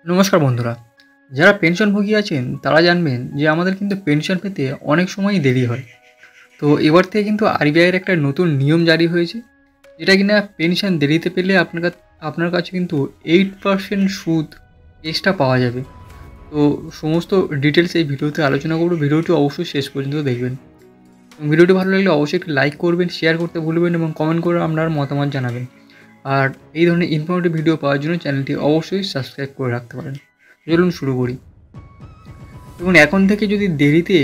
নমস্কার বন্ধুরা, যারা পেনশনভোগী আছেন তারা জানবেন যে আমাদের কিন্তু পেনশন পেতে অনেক সময়ই দেরি হয়। তো এবার থেকে কিন্তু আরবিআইয়ের একটা নতুন নিয়ম জারি হয়েছে, যেটা কিনা পেনশন দেরিতে পেলে আপনার কাছে কিন্তু 8% সুদ এক্সট্রা পাওয়া যাবে। তো সমস্ত ডিটেলস এই ভিডিওতে আলোচনা করব। ভিডিওটি অবশ্যই শেষ পর্যন্ত দেখবেন এবং ভিডিওটি ভালো লাগলে অবশ্যই একটি লাইক করবেন, শেয়ার করতে ভুলবেন এবং কমেন্ট করে আপনার মতামত জানাবেন। আর এই ধরনের ইনফরমেটিভ ভিডিও পাওয়ার জন্য চ্যানেলটি অবশ্যই সাবস্ক্রাইব করে রাখতে পারেন। চলুন শুরু করি। দেখুন, এখন থেকে যদি দেরিতে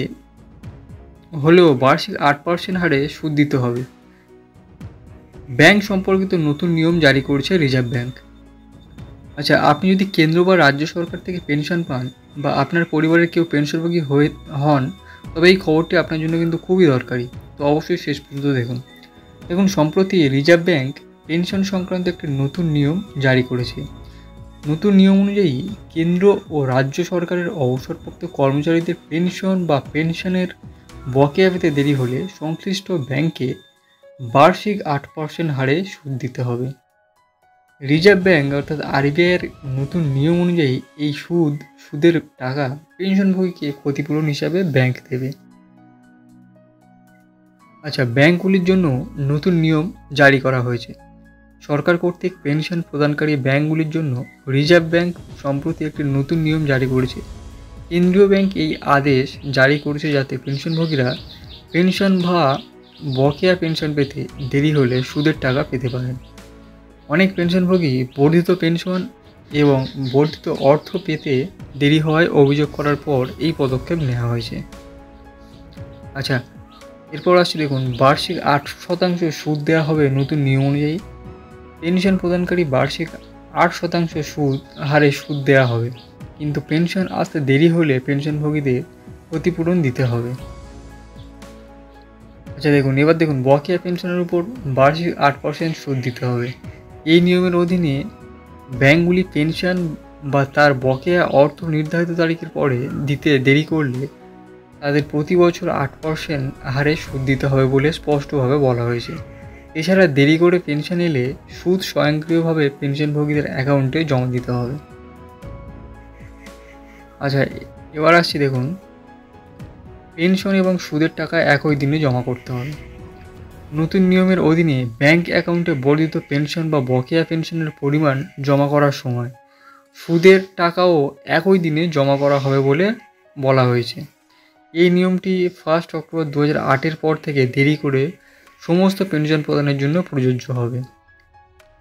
হলেও বার্ষিক 8% হারে সুদ দিতে হবে। ব্যাংক সম্পর্কিত নতুন নিয়ম জারি করেছে রিজার্ভ ব্যাংক। আচ্ছা, আপনি যদি কেন্দ্র বা রাজ্য সরকার থেকে পেনশন পান বা আপনার পরিবারের কেউ পেনশনভোগী হন, তবে এই খবরটি আপনার জন্য কিন্তু খুবই দরকারি। তো অবশ্যই শেষ পর্যন্ত দেখুন। দেখুন, সম্প্রতি রিজার্ভ ব্যাংক পেনশন সংক্রান্ত একটি নতুন নিয়ম জারি করেছে। নতুন নিয়ম অনুযায়ী কেন্দ্র ও রাজ্য সরকারের অবসরপ্রাপ্ত কর্মচারীদের পেনশন বা পেনশনের বকেয়া পেতে দেরি হলে সংশ্লিষ্ট ব্যাংকে বার্ষিক 8% হারে সুদ দিতে হবে। রিজার্ভ ব্যাংক অর্থাৎ আরবিআইয়ের নতুন নিয়ম অনুযায়ী এই সুদের টাকা পেনশনভোগীকে ক্ষতিপূরণ হিসাবে ব্যাংক দেবে। আচ্ছা, ব্যাংকগুলির জন্য নতুন নিয়ম জারি করা হয়েছে। সরকার কর্তৃক পেনশন প্রদানকারী ব্যাংকগুলির জন্য রিজার্ভ ব্যাংক সম্প্রতি একটি নতুন নিয়ম জারি করেছে। কেন্দ্রীয় ব্যাংক এই আদেশ জারি করেছে যাতে পেনশনভোগীরা পেনশন বা বকেয়া পেনশন পেতে দেরি হলে সুদের টাকা পেতে পারেন। অনেক পেনশনভোগী বর্ধিত পেনশন এবং বর্ধিত অর্থ পেতে দেরি হওয়ায় অভিযোগ করার পর এই পদক্ষেপ নেওয়া হয়েছে। আচ্ছা, এরপর আসছে দেখুন, বার্ষিক 8% সুদ দেওয়া হবে নতুন নিয়ম অনুযায়ী। পেনশন প্রদানকারী বার্ষিক 8% হারে সুদ দেওয়া হবে, কিন্তু পেনশন আসতে দেরি হলে পেনশনভোগীদের ক্ষতিপূরণ দিতে হবে। আচ্ছা এবার দেখুন, বকেয়া পেনশনের উপর বার্ষিক 8% সুদ দিতে হবে। এই নিয়মের অধীনে ব্যাংকগুলি পেনশন বা তার বকেয়া অর্থ নির্ধারিত তারিখের পরে দিতে দেরি করলে তাদের প্রতি বছর 8% হারে সুদ দিতে হবে বলে স্পষ্টভাবে বলা হয়েছে। এছাড়া দেরি করে পেনশন এলে সুদ স্বয়ংক্রিয়ভাবে পেনশনভোগীদের অ্যাকাউন্টে জমা দিতে হবে। আচ্ছা, এবার আসছি দেখুন, পেনশন এবং সুদের টাকা একই দিনে জমা করতে হবে। নতুন নিয়মের অধীনে ব্যাংক অ্যাকাউন্টে বর্ধিত পেনশন বা বকেয়া পেনশনের পরিমাণ জমা করার সময় সুদের টাকাও একই দিনে জমা করা হবে বলে বলা হয়েছে। এই নিয়মটি 1 অক্টোবর 2008 পর থেকে দেরি করে সমস্ত পেনশন প্রদানের জন্য প্রযোজ্য হবে।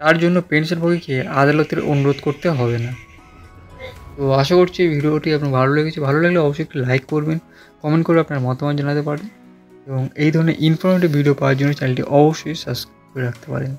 তার জন্য পেনশনভোগীকে আদালতের অনুরোধ করতে হবে না। তো আশা করছি ভিডিওটি আপনার ভালো লেগেছে। ভালো লাগলে অবশ্যই একটু লাইক করবেন, কমেন্ট করে আপনার মতামত জানাতে পারেন এবং এই ধরনের ইনফরমেটিভ ভিডিও পাওয়ার জন্য চ্যানেলটি অবশ্যই সাবস্ক্রাইব করে রাখতে পারেন।